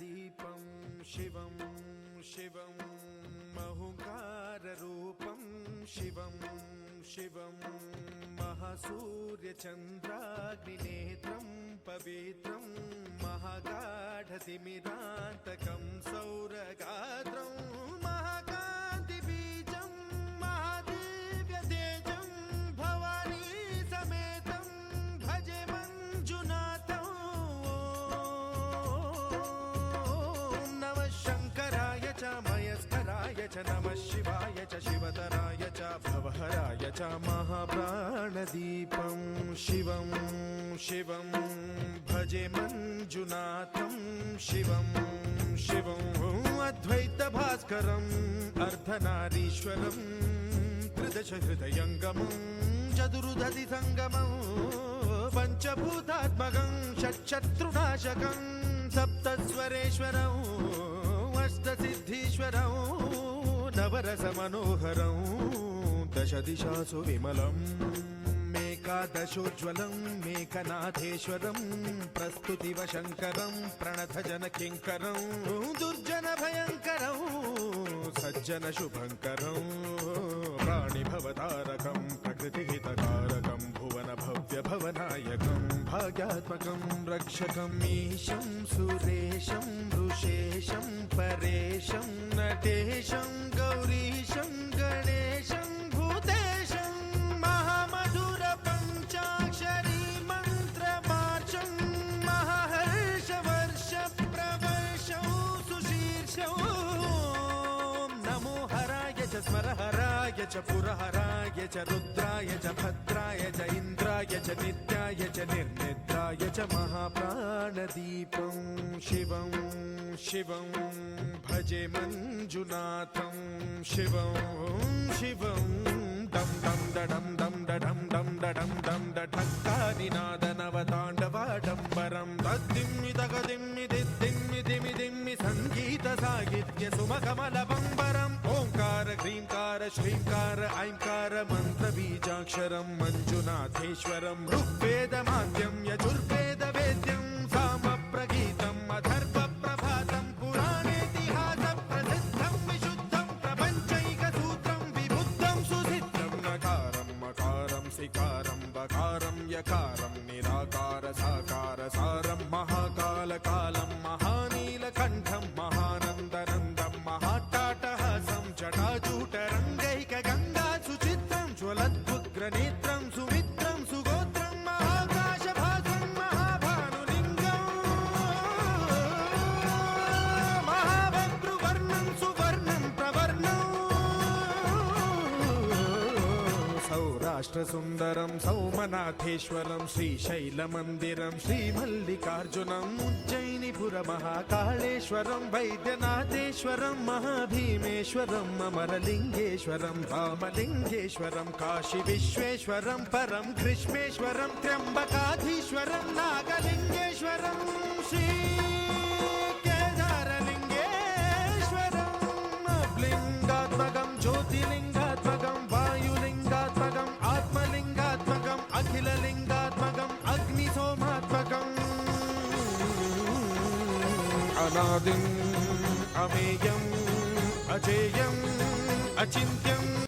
प्राणदीपं शिवं शिवं महुकाररूपं शिवं शिवं महासूर्यचन्द्राग्निनेत्रं पवित्रं महागाढतिमिरान्तकं सौरगात्रं महाकान्तिबीजं महादिव्यतेजं भवानी समेतं भजे मञ्जुनाथं। ॐ नमः शङ्कराय च मयस्कराय च नमः शिवाय च शिवतराय च भवहराय च महाप्राणदीपं शिवं शिवं भजे मञ्जुनाथं शिवं शिवं अद्वैतभास्करम् अर्धनारीश्वरं त्रिदशहृदयङ्गमं चतुर्दधिसङ्गमं पञ्चभूतात्मकं षट्शत्रुनाशकं सप्तस्वरेश्वरम् अष्टसिद्धीश्वरं नवरसमनोहरं दशदिशासु विमलम् एकादशोज्ज्वलं मेघनाथेश्वरं प्रस्तुतिवशङ्करं प्रणतजनकिङ्करं दुर्जनभयङ्करं सज्जनशुभङ्करं प्राणिभवतारकं प्रकृतिहितकारकं भुवनभव्यभवनायकं भाग्यात्मकं रक्षकं ईशं सुरेशं ऋषेशं परेशं नटेशं गौरीशं गणेशं भूतेशं महामधुर पञ्चाक्षरी मन्त्रमार्चं महाहर्षवर्ष प्रवर्षं सुशीर्षं नमो हराय च स्मरहराय च पुरहराय च रुद्राय च भद्राय च इन्द्राय च नित्याय च निर्निद्राय च महाप्राणदीपं शिवं शिवं भजे मञ्जुनाथं शिवं शिवं दं दं दडं दं दडं दं दडं दं दठक्कानिनादनवताण्डवाडम्बरं तद्दिम्मि तगदिम्मि दिद्दिम्मि दिमि दिम्मि सङ्गीतसाहित्य सुमकमलबम्बरम् ओङ्कार ह्रीङ्कार श्रीङ्कार ऐङ्कार मन्त्रबीजाक्षरं मञ्जुनाथेश्वरं ऋग्वेदमाद्यं यजुर्वेदवेद्यं सामप्रगीतम् अथर्वप्रभातं पुराणेतिहासप्रसिद्धं विशुद्धं प्रपञ्चैकसूत्रं विबुद्धं सुसिद्धं नकारं मकारं सिकारं बकारं यकारं निराकार साकार सारं महाकालकालं महानीलकण्ठं महानन्दनन्दं महाट्टाटहासं जटाजूटरङ्गैकगङ्गा सुचित्रं ज्वलद्वुग्रनेत्रं सुमित्रं सुगोत्रं महाकाशभासं महाभानुलिङ्गं महाभद्रुवर्णं सुवर्णं प्रवर्णं सौराष्ट्रसुन्दरं सौमनाथेश्वरं श्रीशैलमन्दिरं श्रीमल्लिकार्जुनम् उज्जयिनीपुरमहाकाळेश्वरं वैद्यनाथेश्वरं महाभीमेश्वरम् अमरलिङ्गेश्वरं रामलिङ्गेश्वरं काशीविश्वेश्वरं परं ग्रीष्मेश्वरं त्र्यम्बकाधीश्वरं नागलिङ्गेश्वरं श्रीकेदारलिङ्गेश्वरं लिङ्गात्मकं ज्योतिलिङ्गात्मकं वायुलिङ्गात्मकम् आत्मलिङ्गात्मकम् अखिललिङ्गात्मकम् अग्निसोमात्मकम् अनादिम् अमेयम् अजेयम् अचिन्त्यम्